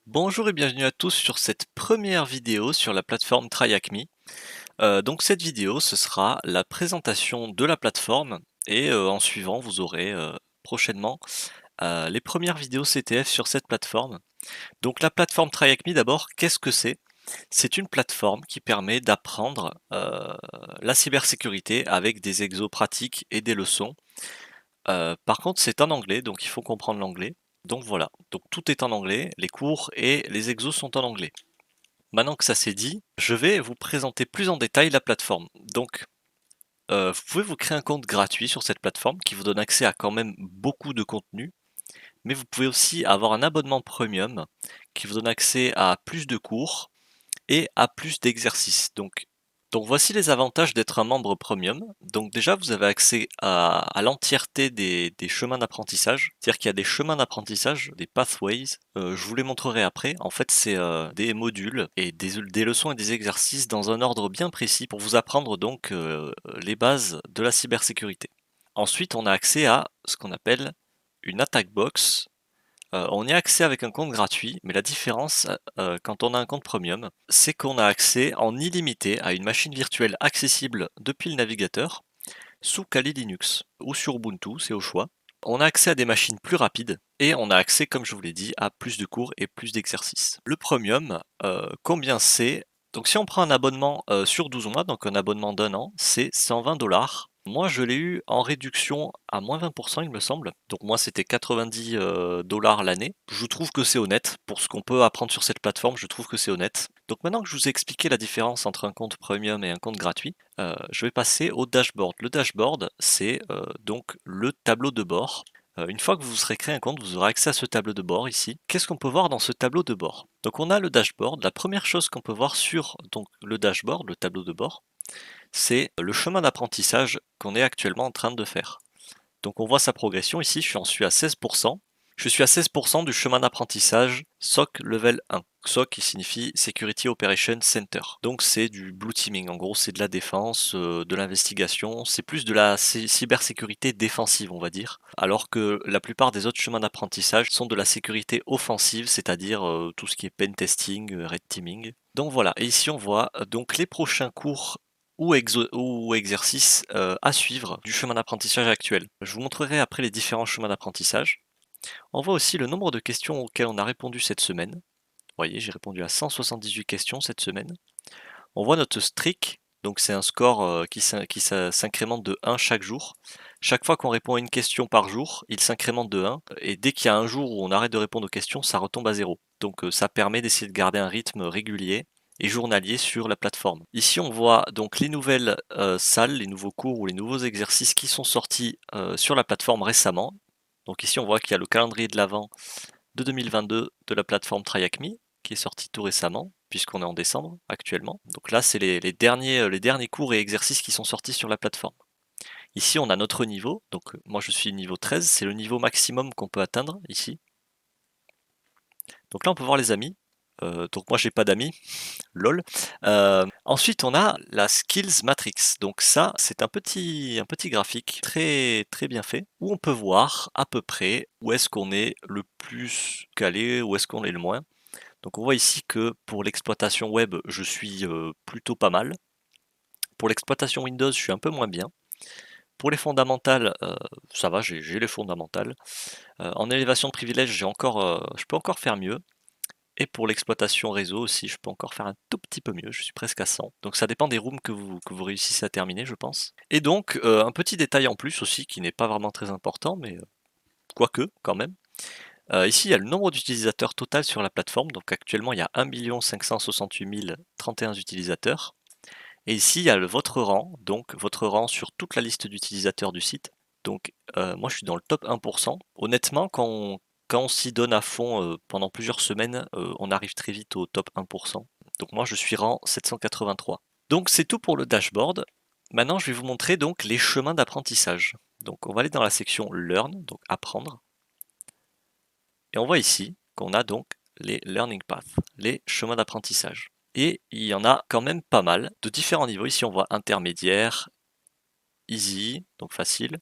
Bonjour et bienvenue à tous sur cette première vidéo sur la plateforme TryHackMe. Donc cette vidéo, ce sera la présentation de la plateforme et en suivant, vous aurez prochainement les premières vidéos CTF sur cette plateforme. Donc la plateforme TryHackMe d'abord, qu'est-ce que c'est? C'est une plateforme qui permet d'apprendre la cybersécurité avec des exos pratiques et des leçons. Par contre, c'est en anglais, donc il faut comprendre l'anglais. Donc voilà, donc tout est en anglais, les cours et les exos sont en anglais. Maintenant que ça c'est dit, je vais vous présenter plus en détail la plateforme. Donc, vous pouvez vous créer un compte gratuit sur cette plateforme qui vous donne accès à quand même beaucoup de contenu, mais vous pouvez aussi avoir un abonnement premium qui vous donne accès à plus de cours et à plus d'exercices. Donc voici les avantages d'être un membre premium. Donc déjà, vous avez accès à l'entièreté des chemins d'apprentissage. C'est-à-dire qu'il y a des chemins d'apprentissage, des pathways. Je vous les montrerai après. En fait, c'est des modules et des leçons et des exercices dans un ordre bien précis pour vous apprendre donc les bases de la cybersécurité. Ensuite, on a accès à ce qu'on appelle une attack box. On y a accès avec un compte gratuit, mais la différence, quand on a un compte premium, c'est qu'on a accès en illimité à une machine virtuelle accessible depuis le navigateur, sous Kali Linux ou sur Ubuntu, c'est au choix. On a accès à des machines plus rapides et on a accès, comme je vous l'ai dit, à plus de cours et plus d'exercices. Le premium, combien c'est? Donc si on prend un abonnement sur 12 mois, donc un abonnement d'un an, c'est 120 $. Moi, je l'ai eu en réduction à moins 20%, il me semble. Donc moi, c'était 90 l'année. Je trouve que c'est honnête. Pour ce qu'on peut apprendre sur cette plateforme, je trouve que c'est honnête. Donc maintenant que je vous ai expliqué la différence entre un compte premium et un compte gratuit, je vais passer au dashboard. Le dashboard, c'est donc le tableau de bord. Une fois que vous serez créé un compte, vous aurez accès à ce tableau de bord ici. Qu'est-ce qu'on peut voir dans ce tableau de bord? Donc on a le dashboard. La première chose qu'on peut voir sur donc, le dashboard, le tableau de bord, c'est le chemin d'apprentissage qu'on est actuellement en train de faire. Donc on voit sa progression ici, je suis à 16%. Je suis à 16% du chemin d'apprentissage SOC Level 1. SOC qui signifie Security Operation Center. Donc c'est du blue teaming, en gros c'est de la défense, de l'investigation, c'est plus de la cybersécurité défensive on va dire. Alors que la plupart des autres chemins d'apprentissage sont de la sécurité offensive, c'est-à-dire tout ce qui est pen testing, red teaming. Donc voilà, et ici on voit donc les prochains cours ou exercices à suivre du chemin d'apprentissage actuel. Je vous montrerai après les différents chemins d'apprentissage. On voit aussi le nombre de questions auxquelles on a répondu cette semaine. Vous voyez, j'ai répondu à 178 questions cette semaine. On voit notre streak, donc c'est un score qui s'incrémente de 1 chaque jour. Chaque fois qu'on répond à une question par jour, il s'incrémente de 1, et dès qu'il y a un jour où on arrête de répondre aux questions, ça retombe à 0. Donc ça permet d'essayer de garder un rythme régulier et journalier sur la plateforme. Ici on voit donc les nouvelles salles, les nouveaux cours ou les nouveaux exercices qui sont sortis sur la plateforme récemment. Donc ici on voit qu'il y a le calendrier de l'Avent de 2022 de la plateforme TryHackMe qui est sorti tout récemment, puisqu'on est en décembre actuellement. Donc là, c'est les derniers cours et exercices qui sont sortis sur la plateforme. Ici, on a notre niveau. Donc moi, je suis niveau 13. C'est le niveau maximum qu'on peut atteindre ici. Donc là, on peut voir les amis. Donc moi, j'ai pas d'amis. Lol. Ensuite, on a la Skills Matrix. Donc ça, c'est un petit graphique très très bien fait où on peut voir à peu près où est-ce qu'on est le plus calé, où est-ce qu'on est le moins. Donc on voit ici que pour l'exploitation web, je suis plutôt pas mal. Pour l'exploitation Windows, je suis un peu moins bien. Pour les fondamentales, ça va, j'ai les fondamentales. En élévation de privilèges, je peux encore faire mieux. Et pour l'exploitation réseau aussi, je peux encore faire un tout petit peu mieux, je suis presque à 100. Donc ça dépend des rooms que vous réussissez à terminer, je pense. Et donc, un petit détail en plus aussi, qui n'est pas vraiment très important, mais quoique, quand même. Ici, il y a le nombre d'utilisateurs total sur la plateforme. Donc actuellement, il y a 1 568 031 utilisateurs. Et ici, il y a votre rang, donc votre rang sur toute la liste d'utilisateurs du site. Donc moi, je suis dans le top 1%. Honnêtement, quand on s'y donne à fond pendant plusieurs semaines, on arrive très vite au top 1%. Donc moi, je suis rang 783. Donc c'est tout pour le dashboard. Maintenant, je vais vous montrer donc les chemins d'apprentissage. Donc on va aller dans la section Learn, donc apprendre. Et on voit ici qu'on a donc les learning paths, les chemins d'apprentissage. Et il y en a quand même pas mal de différents niveaux. Ici on voit intermédiaire, easy, donc facile.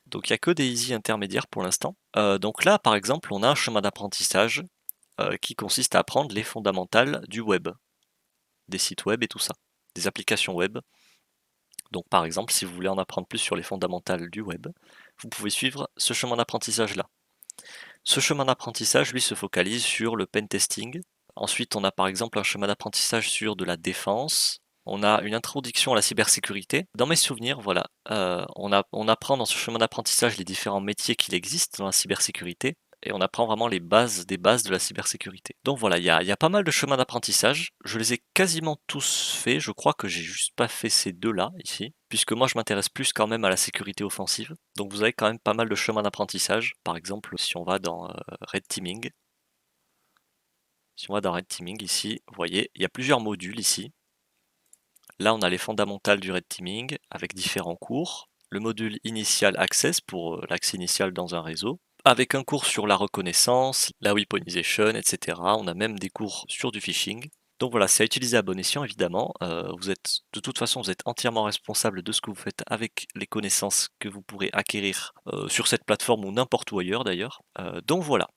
Donc il n'y a que des easy intermédiaires pour l'instant. Donc là par exemple on a un chemin d'apprentissage qui consiste à apprendre les fondamentales du web, des sites web et tout ça, des applications web. Donc par exemple, si vous voulez en apprendre plus sur les fondamentales du web, vous pouvez suivre ce chemin d'apprentissage-là. Ce chemin d'apprentissage, lui, se focalise sur le pen testing. Ensuite, on a par exemple un chemin d'apprentissage sur de la défense. On a une introduction à la cybersécurité. Dans mes souvenirs, voilà, on apprend dans ce chemin d'apprentissage les différents métiers qu'il existe dans la cybersécurité et on apprend vraiment les bases des bases de la cybersécurité. Donc voilà, il y a pas mal de chemins d'apprentissage. Je les ai quasiment tous faits. Je crois que j'ai juste pas fait ces deux-là ici, puisque moi je m'intéresse plus quand même à la sécurité offensive. Donc vous avez quand même pas mal de chemins d'apprentissage. Par exemple, si on va dans Red Teaming, ici, vous voyez, il y a plusieurs modules ici. Là, on a les fondamentales du Red Teaming avec différents cours. Le module Initial Access pour l'accès initial dans un réseau, avec un cours sur la reconnaissance, la weaponization, etc. On a même des cours sur du phishing. Donc voilà, c'est à utiliser à bon escient évidemment. De toute façon, vous êtes entièrement responsable de ce que vous faites avec les connaissances que vous pourrez acquérir sur cette plateforme ou n'importe où ailleurs d'ailleurs. Donc voilà.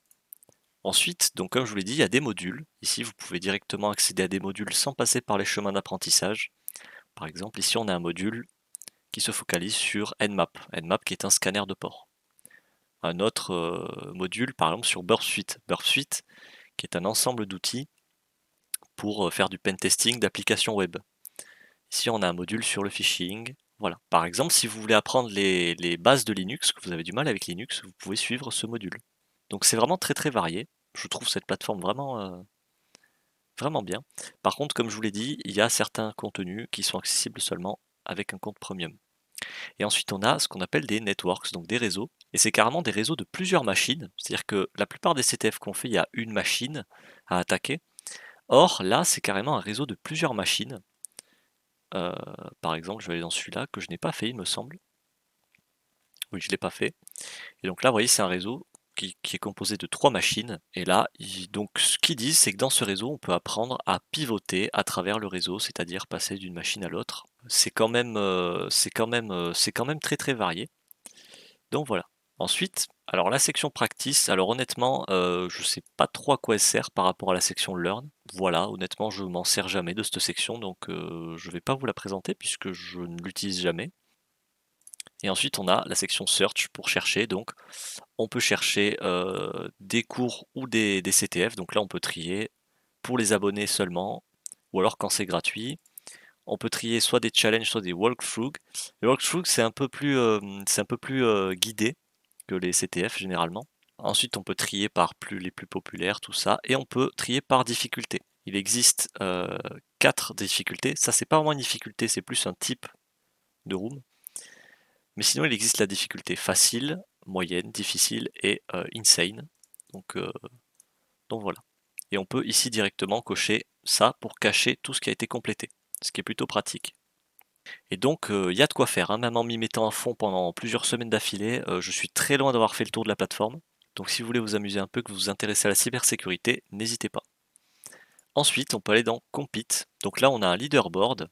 Ensuite, donc comme je vous l'ai dit, il y a des modules. Ici, vous pouvez directement accéder à des modules sans passer par les chemins d'apprentissage. Par exemple, ici, on a un module qui se focalise sur Nmap. Nmap qui est un scanner de port. Un autre module, par exemple, sur Burp Suite. Burp Suite, qui est un ensemble d'outils pour faire du pen testing d'applications web. Ici, on a un module sur le phishing. Voilà. Par exemple, si vous voulez apprendre les bases de Linux, que vous avez du mal avec Linux, vous pouvez suivre ce module. Donc c'est vraiment très très varié. Je trouve cette plateforme vraiment bien. Par contre, comme je vous l'ai dit, il y a certains contenus qui sont accessibles seulement avec un compte premium. Et ensuite, on a ce qu'on appelle des networks, donc des réseaux. Et c'est carrément des réseaux de plusieurs machines. C'est-à-dire que la plupart des CTF qu'on fait, il y a une machine à attaquer. Or, là, c'est carrément un réseau de plusieurs machines. Par exemple, je vais aller dans celui-là, que je n'ai pas fait, il me semble. Oui, je ne l'ai pas fait. Et donc là, vous voyez, c'est un réseau qui est composé de 3 machines. Et là, donc ce qu'ils disent, c'est que dans ce réseau, on peut apprendre à pivoter à travers le réseau, c'est-à-dire passer d'une machine à l'autre. C'est quand même très très varié. Donc voilà. Ensuite, alors la section practice, alors honnêtement, je sais pas trop à quoi elle sert par rapport à la section learn. Voilà, honnêtement, je m'en sers jamais de cette section, donc je vais pas vous la présenter puisque je ne l'utilise jamais. Et ensuite, on a la section search pour chercher. Donc, on peut chercher des cours ou des CTF. Donc là, on peut trier pour les abonnés seulement, ou alors quand c'est gratuit. On peut trier soit des challenges, soit des walkthroughs. Les walkthroughs, c'est un peu plus guidé que les CTF généralement. Ensuite, on peut trier par les plus populaires, tout ça, et on peut trier par difficulté. Il existe 4 difficultés. Ça, c'est pas vraiment une difficulté, c'est plus un type de room. Mais sinon, il existe la difficulté facile, moyenne, difficile et insane. Donc voilà. Et on peut ici directement cocher ça pour cacher tout ce qui a été complété, ce qui est plutôt pratique. Et donc il y a de quoi faire, hein. Même en m'y mettant à fond pendant plusieurs semaines d'affilée, je suis très loin d'avoir fait le tour de la plateforme. Donc si vous voulez vous amuser un peu, que vous vous intéressez à la cybersécurité, n'hésitez pas. Ensuite, on peut aller dans Compete. Donc là, on a un leaderboard.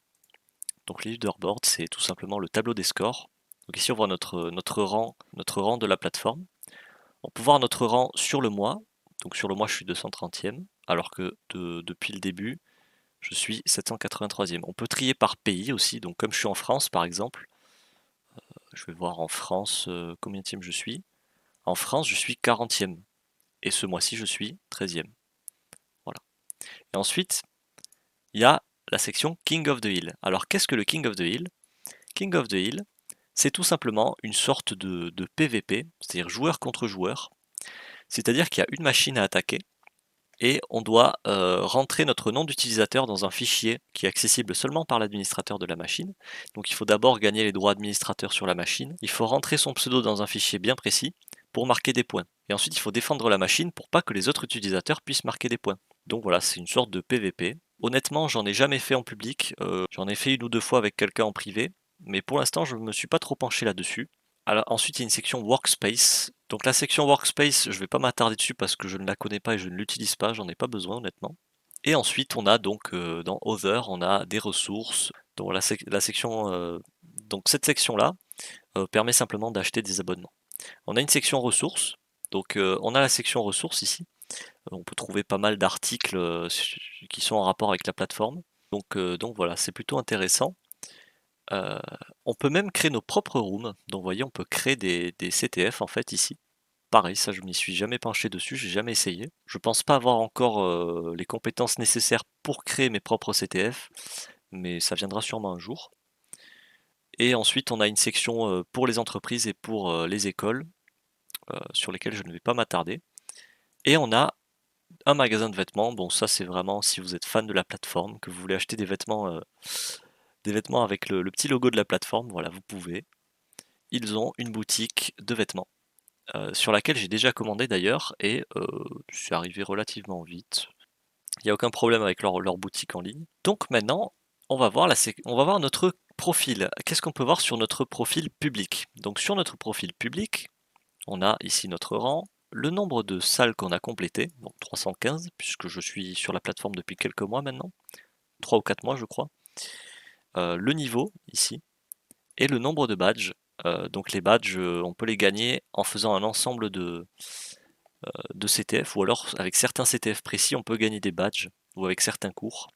Donc le leaderboard, c'est tout simplement le tableau des scores. Donc ici, on voit notre rang de la plateforme. On peut voir notre rang sur le mois. Donc sur le mois, je suis 230e, alors que depuis le début, je suis 783e. On peut trier par pays aussi. Donc comme je suis en France, par exemple, je vais voir en France combienième je suis. En France, je suis 40e. Et ce mois-ci, je suis 13e. Voilà. Et ensuite, il y a la section King of the Hill. Alors qu'est-ce que le King of the Hill? King of the Hill, c'est tout simplement une sorte de PVP, c'est-à-dire joueur contre joueur. C'est-à-dire qu'il y a une machine à attaquer et on doit rentrer notre nom d'utilisateur dans un fichier qui est accessible seulement par l'administrateur de la machine. Donc il faut d'abord gagner les droits administrateurs sur la machine. Il faut rentrer son pseudo dans un fichier bien précis pour marquer des points. Et ensuite il faut défendre la machine pour pas que les autres utilisateurs puissent marquer des points. Donc voilà, c'est une sorte de PVP. Honnêtement, j'en ai jamais fait en public. J'en ai fait une ou deux fois avec quelqu'un en privé. Mais pour l'instant, je ne me suis pas trop penché là-dessus. Alors ensuite, il y a une section Workspace. Donc la section Workspace, je ne vais pas m'attarder dessus parce que je ne la connais pas et je ne l'utilise pas, j'en ai pas besoin honnêtement. Et ensuite, on a donc dans Other, on a des ressources. Donc la section, donc cette section-là permet simplement d'acheter des abonnements. On a une section ressources. Donc on a la section ressources ici. On peut trouver pas mal d'articles qui sont en rapport avec la plateforme. Donc voilà, c'est plutôt intéressant. On peut même créer nos propres rooms. Donc vous voyez, on peut créer des CTF en fait ici. Pareil, ça je m'y suis jamais penché dessus, j'ai jamais essayé. Je pense pas avoir encore les compétences nécessaires pour créer mes propres CTF, mais ça viendra sûrement un jour. Et ensuite, on a une section pour les entreprises et pour les écoles, sur lesquelles je ne vais pas m'attarder. Et on a un magasin de vêtements. Bon, ça c'est vraiment si vous êtes fan de la plateforme, que vous voulez acheter des vêtements avec le petit logo de la plateforme, voilà, vous pouvez. Ils ont une boutique de vêtements, sur laquelle j'ai déjà commandé d'ailleurs, et c'est arrivé relativement vite. Il n'y a aucun problème avec leur boutique en ligne. Donc maintenant, on va voir notre profil. Qu'est-ce qu'on peut voir sur notre profil public? Donc sur notre profil public, on a ici notre rang, le nombre de salles qu'on a complétées, donc 315, puisque je suis sur la plateforme depuis quelques mois maintenant, 3 ou 4 mois je crois, le niveau ici, et le nombre de badges. Donc les badges, on peut les gagner en faisant un ensemble de CTF, ou alors avec certains CTF précis, on peut gagner des badges, ou avec certains cours.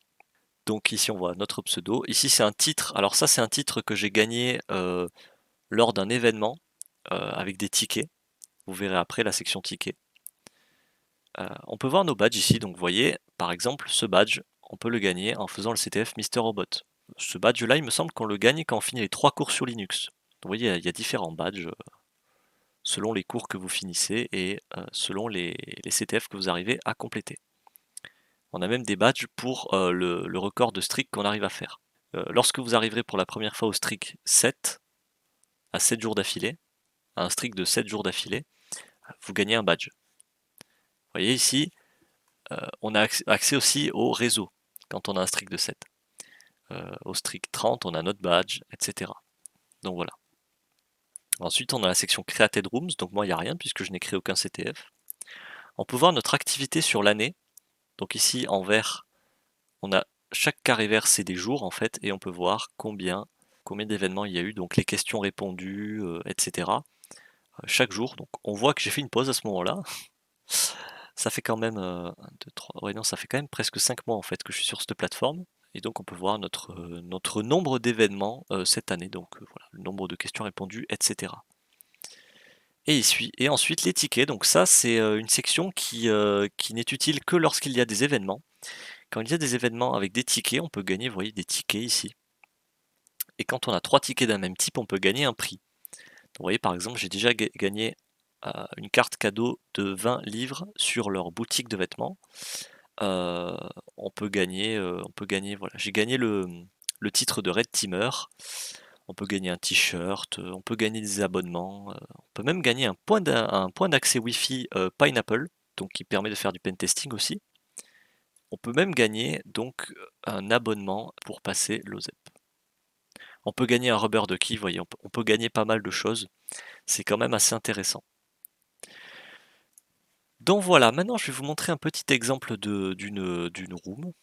Donc ici on voit notre pseudo, ici c'est un titre, alors ça c'est un titre que j'ai gagné lors d'un événement, avec des tickets, vous verrez après la section tickets. On peut voir nos badges ici, donc vous voyez, par exemple, ce badge, on peut le gagner en faisant le CTF Mister Robot. Ce badge-là, il me semble qu'on le gagne quand on finit les 3 cours sur Linux. Donc, vous voyez, il y a différents badges selon les cours que vous finissez et selon les CTF que vous arrivez à compléter. On a même des badges pour le record de streak qu'on arrive à faire. Lorsque vous arriverez pour la première fois au streak 7, à 7 jours d'affilée, à un streak de 7 jours d'affilée, vous gagnez un badge. Vous voyez ici, on a accès aussi au réseau quand on a un streak de 7. Au streak 30, on a notre badge, etc. Donc voilà. Ensuite, on a la section Created Rooms, donc moi il n'y a rien puisque je n'ai créé aucun CTF. On peut voir notre activité sur l'année. Donc ici en vert, on a chaque carré vert c'est des jours en fait, et on peut voir combien d'événements il y a eu, donc les questions répondues, etc. Chaque jour. Donc on voit que j'ai fait une pause à ce moment-là. Ça fait quand même 1, 2, 3, ouais non, ça fait quand même presque 5 mois en fait que je suis sur cette plateforme. Et donc on peut voir notre nombre d'événements cette année, donc voilà, le nombre de questions répondues, etc. Et ensuite les tickets, donc ça c'est une section qui n'est utile que lorsqu'il y a des événements. Quand il y a des événements avec des tickets, on peut gagner, vous voyez, des tickets ici. Et quand on a 3 tickets d'un même type, on peut gagner un prix. Donc, vous voyez par exemple, j'ai déjà gagné une carte cadeau de 20 livres sur leur boutique de vêtements. On peut gagner, voilà, j'ai gagné le titre de Red Teamer. On peut gagner un t-shirt, on peut gagner des abonnements, on peut même gagner un point d'accès Wi-Fi Pineapple, donc qui permet de faire du pentesting aussi. On peut même gagner donc un abonnement pour passer l'OZEP. On peut gagner un rubber ducky, vous voyez, on peut gagner pas mal de choses. C'est quand même assez intéressant. Donc voilà, maintenant je vais vous montrer un petit exemple d'une room,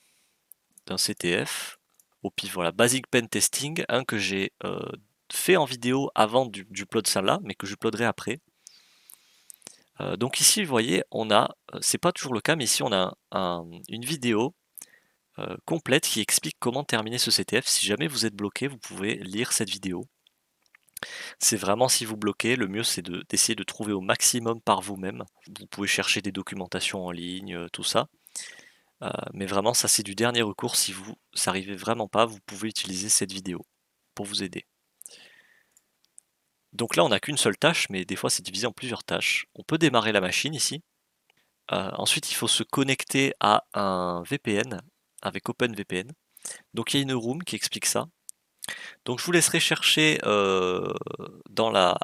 d'un CTF, au pif, voilà, Basic Pen Testing, que j'ai fait en vidéo avant d'upload ça là, mais que j'uploaderai après. Donc ici, vous voyez, on a, c'est pas toujours le cas, mais ici on a une vidéo complète qui explique comment terminer ce CTF. Si jamais vous êtes bloqué, vous pouvez lire cette vidéo. C'est vraiment, si vous bloquez, le mieux c'est d'essayer de trouver au maximum par vous-même. Vous pouvez chercher des documentations en ligne, tout ça. Mais vraiment, ça c'est du dernier recours. Si vous n'arrivez vraiment pas, vous pouvez utiliser cette vidéo pour vous aider. Donc là, on n'a qu'une seule tâche, mais des fois c'est divisé en plusieurs tâches. On peut démarrer la machine ici. Ensuite, il faut se connecter à un VPN avec OpenVPN. Donc il y a une room qui explique ça. Donc je vous laisserai chercher dans la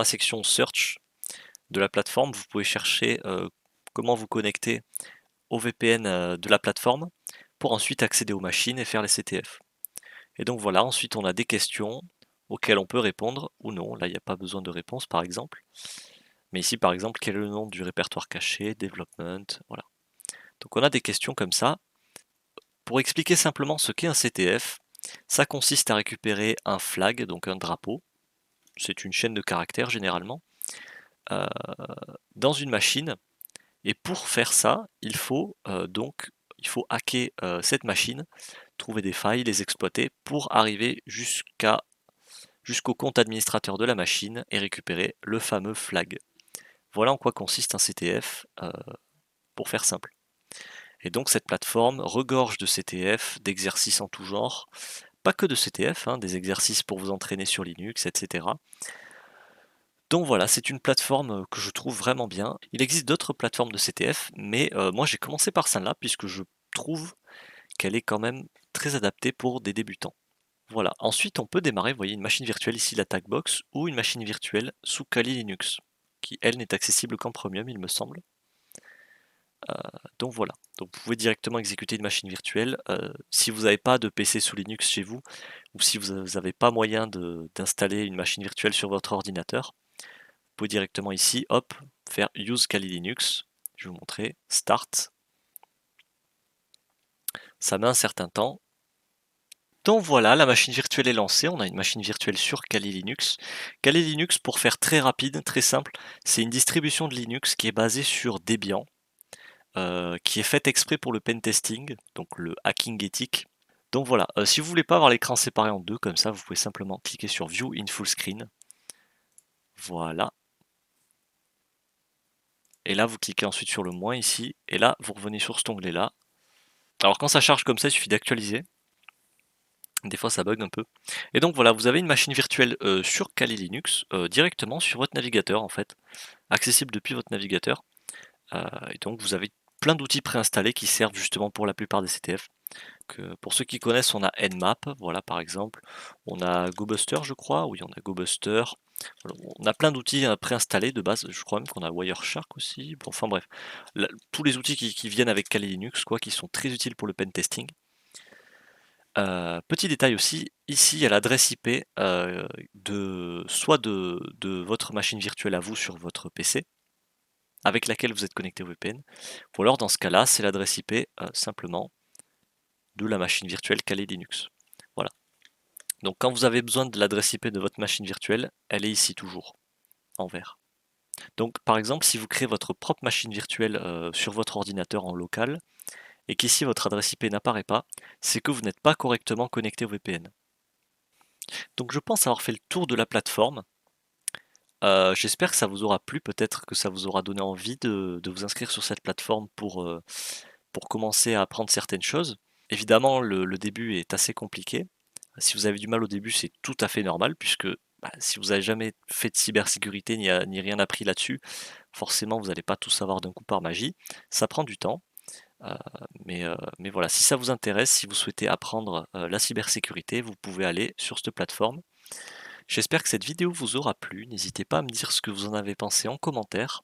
section Search de la plateforme. Vous pouvez chercher comment vous connecter au VPN de la plateforme pour ensuite accéder aux machines et faire les CTF. Et donc voilà, ensuite on a des questions auxquelles on peut répondre ou non. Là, il n'y a pas besoin de réponse par exemple. Mais ici, par exemple, quel est le nom du répertoire caché, development, voilà. Donc on a des questions comme ça. Pour expliquer simplement ce qu'est un CTF, ça consiste à récupérer un flag, donc un drapeau. C'est une chaîne de caractères généralement, dans une machine. Et pour faire ça, il faut hacker cette machine, trouver des failles, les exploiter pour arriver jusqu'au compte administrateur de la machine et récupérer le fameux flag. Voilà en quoi consiste un CTF, pour faire simple. Et donc cette plateforme regorge de CTF, d'exercices en tout genre, pas que de CTF, hein, des exercices pour vous entraîner sur Linux, etc. Donc voilà, c'est une plateforme que je trouve vraiment bien. Il existe d'autres plateformes de CTF, mais moi j'ai commencé par celle-là puisque je trouve qu'elle est quand même très adaptée pour des débutants. Voilà, ensuite on peut démarrer, vous voyez, une machine virtuelle ici, la Tagbox, ou une machine virtuelle sous Kali Linux, qui elle n'est accessible qu'en premium il me semble. Donc voilà, donc vous pouvez directement exécuter une machine virtuelle. Si vous n'avez pas de PC sous Linux chez vous, ou si vous n'avez pas moyen d'installer une machine virtuelle sur votre ordinateur, vous pouvez directement ici, hop, faire Use Kali Linux. Je vais vous montrer, Start. Ça met un certain temps. Donc voilà, la machine virtuelle est lancée, on a une machine virtuelle sur Kali Linux. Kali Linux, pour faire très rapide, très simple, c'est une distribution de Linux qui est basée sur Debian, qui est faite exprès pour le pentesting, donc le hacking éthique. Donc voilà, si vous voulez pas avoir l'écran séparé en deux comme ça, vous pouvez simplement cliquer sur View in Full Screen. Voilà. Et là, vous cliquez ensuite sur le moins ici, et là, vous revenez sur cet onglet-là. Alors quand ça charge comme ça, il suffit d'actualiser. Des fois ça bug un peu. Et donc voilà, vous avez une machine virtuelle sur Kali Linux, directement sur votre navigateur en fait, accessible depuis votre navigateur. Et donc vous avez plein d'outils préinstallés qui servent justement pour la plupart des CTF. Pour ceux qui connaissent, on a Nmap, voilà par exemple. On a GoBuster je crois, oui on a GoBuster. Voilà, on a plein d'outils préinstallés de base, je crois même qu'on a Wireshark aussi. Bon, enfin bref, tous les outils qui viennent avec Kali Linux, quoi, qui sont très utiles pour le pentesting. Petit détail aussi, ici il y a l'adresse IP soit de votre machine virtuelle à vous sur votre PC, avec laquelle vous êtes connecté au VPN, ou alors dans ce cas-là, c'est l'adresse IP simplement de la machine virtuelle Kali Linux. Voilà. Donc quand vous avez besoin de l'adresse IP de votre machine virtuelle, elle est ici toujours, en vert. Donc par exemple, si vous créez votre propre machine virtuelle sur votre ordinateur en local, et qu'ici votre adresse IP n'apparaît pas, c'est que vous n'êtes pas correctement connecté au VPN. Donc je pense avoir fait le tour de la plateforme. J'espère que ça vous aura plu, peut-être que ça vous aura donné envie de vous inscrire sur cette plateforme pour commencer à apprendre certaines choses. Évidemment, le début est assez compliqué. Si vous avez du mal au début, c'est tout à fait normal, puisque si vous n'avez jamais fait de cybersécurité ni rien appris là-dessus, forcément vous n'allez pas tout savoir d'un coup par magie. Ça prend du temps. Mais voilà, si ça vous intéresse, si vous souhaitez apprendre la cybersécurité, vous pouvez aller sur cette plateforme. J'espère que cette vidéo vous aura plu. N'hésitez pas à me dire ce que vous en avez pensé en commentaire,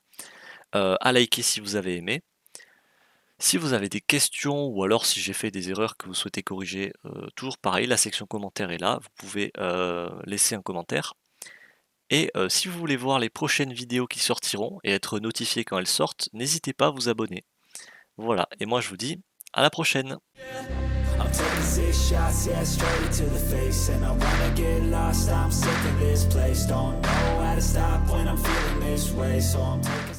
à liker si vous avez aimé. Si vous avez des questions ou alors si j'ai fait des erreurs que vous souhaitez corriger, toujours pareil, la section commentaires est là, vous pouvez laisser un commentaire. Et si vous voulez voir les prochaines vidéos qui sortiront et être notifié quand elles sortent, n'hésitez pas à vous abonner. Voilà, et moi je vous dis à la prochaine. I'm taking 6 shots, yeah, straight to the face. And I wanna get lost, I'm sick of this place. Don't know how to stop when I'm feeling this way. So I'm taking